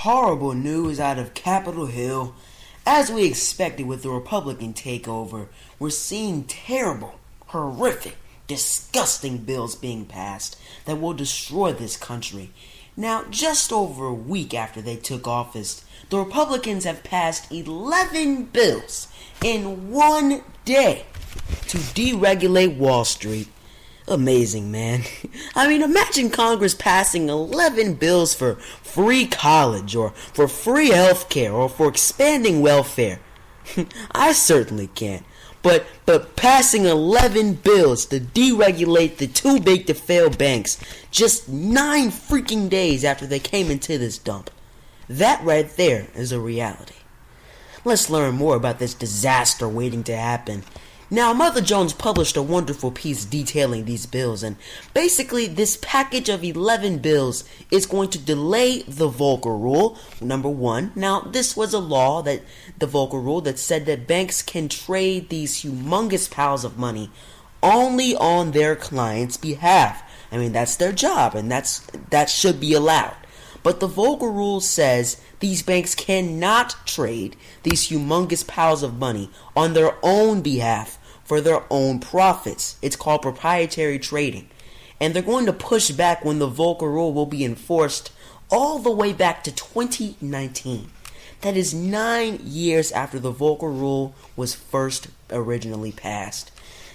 Horrible news out of Capitol Hill. As we expected with the Republican takeover, we're seeing terrible, horrific, disgusting bills being passed that will destroy this country. Now, just over a week after they took office, the Republicans have passed 11 bills in one day to deregulate Wall Street. Amazing, man. I mean, imagine Congress passing 11 bills for free college, or for free health care, or for expanding welfare. I certainly can't. But passing 11 bills to deregulate the too big to fail banks just 9 freaking days after they came into this dump. That right there is a reality. Let's learn more about this disaster waiting to happen. Now, Mother Jones published a wonderful piece detailing these bills, and basically this package of 11 bills is going to delay the Volcker Rule, number one. Now, this was a law, the Volcker Rule, that said that banks can trade these humongous piles of money only on their clients' behalf. I mean, that's their job, and that should be allowed. But the Volcker Rule says these banks cannot trade these humongous piles of money on their own behalf for their own profits. It's called proprietary trading. And they're going to push back when the Volcker Rule will be enforced all the way back to 2019. That is 9 years after the Volcker Rule was first originally passed.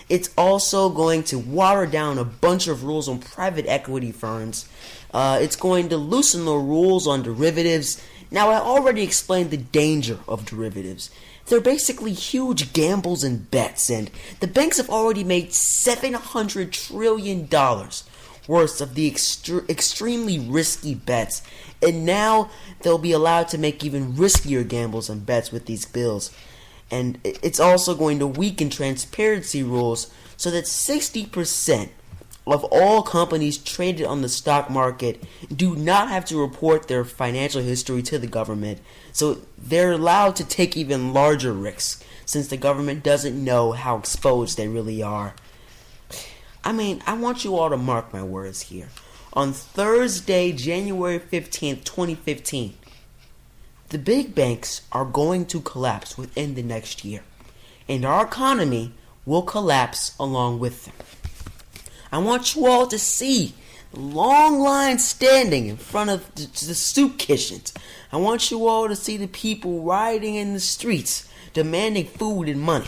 It's also going to water down a bunch of rules on private equity firms. It's going to loosen the rules on derivatives. Now, I already explained the danger of derivatives. They're basically huge gambles and bets, and the banks have already made $700 trillion worth of the extremely risky bets, and now they'll be allowed to make even riskier gambles and bets with these bills. And it's also going to weaken transparency rules so that 60% of all companies traded on the stock market do not have to report their financial history to the government. So they're allowed to take even larger risks since the government doesn't know how exposed they really are. I mean, I want you all to mark my words here. On Thursday, January 15th, 2015, the big banks are going to collapse within the next year, and our economy will collapse along with them. I want you all to see the long lines standing in front of the soup kitchens. I want you all to see the people rioting in the streets, demanding food and money.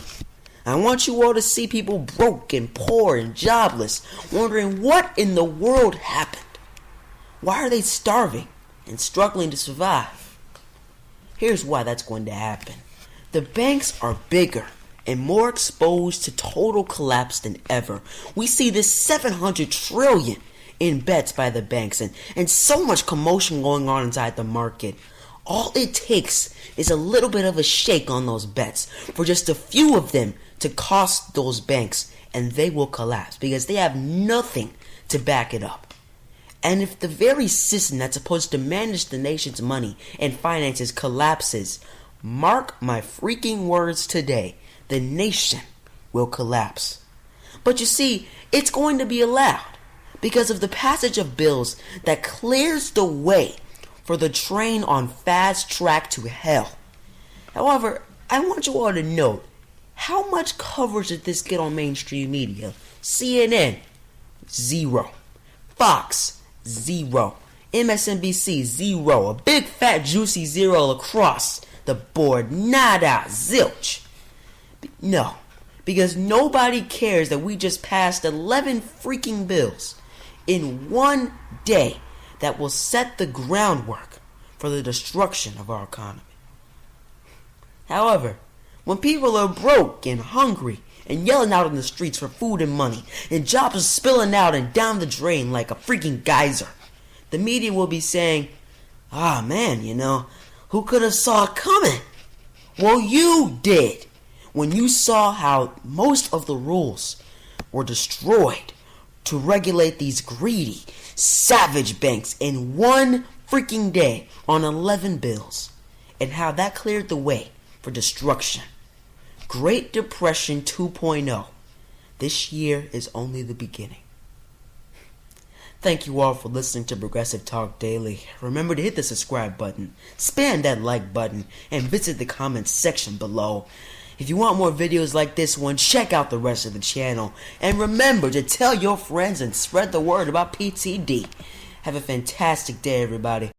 I want you all to see people broke and poor and jobless, wondering what in the world happened. Why are they starving and struggling to survive? Here's why that's going to happen. The banks are bigger and more exposed to total collapse than ever. We see this $700 trillion in bets by the banks and so much commotion going on inside the market. All it takes is a little bit of a shake on those bets for just a few of them to cost those banks, and they will collapse because they have nothing to back it up. And if the very system that's supposed to manage the nation's money and finances collapses, mark my freaking words today, the nation will collapse. But you see, it's going to be allowed because of the passage of bills that clears the way for the train on fast track to hell. However, I want you all to note, how much coverage did this get on mainstream media? CNN, 0. Fox, 0. MSNBC, 0. A big fat juicy 0 across the board. Nada, zilch. No, because nobody cares that we just passed 11 freaking bills in one day that will set the groundwork for the destruction of our economy. However, when people are broke and hungry and yelling out in the streets for food and money, and jobs are spilling out and down the drain like a freaking geyser, the media will be saying, man, who could have saw it coming? Well, you did. When you saw how most of the rules were destroyed to regulate these greedy, savage banks in one freaking day on 11 bills, and how that cleared the way for destruction. Great Depression 2.0. This year is only the beginning. Thank you all for listening to Progressive Talk Daily. Remember to hit the subscribe button, spam that like button, and visit the comments section below. If you want more videos like this one, check out the rest of the channel. And remember to tell your friends and spread the word about PTD. Have a fantastic day, everybody.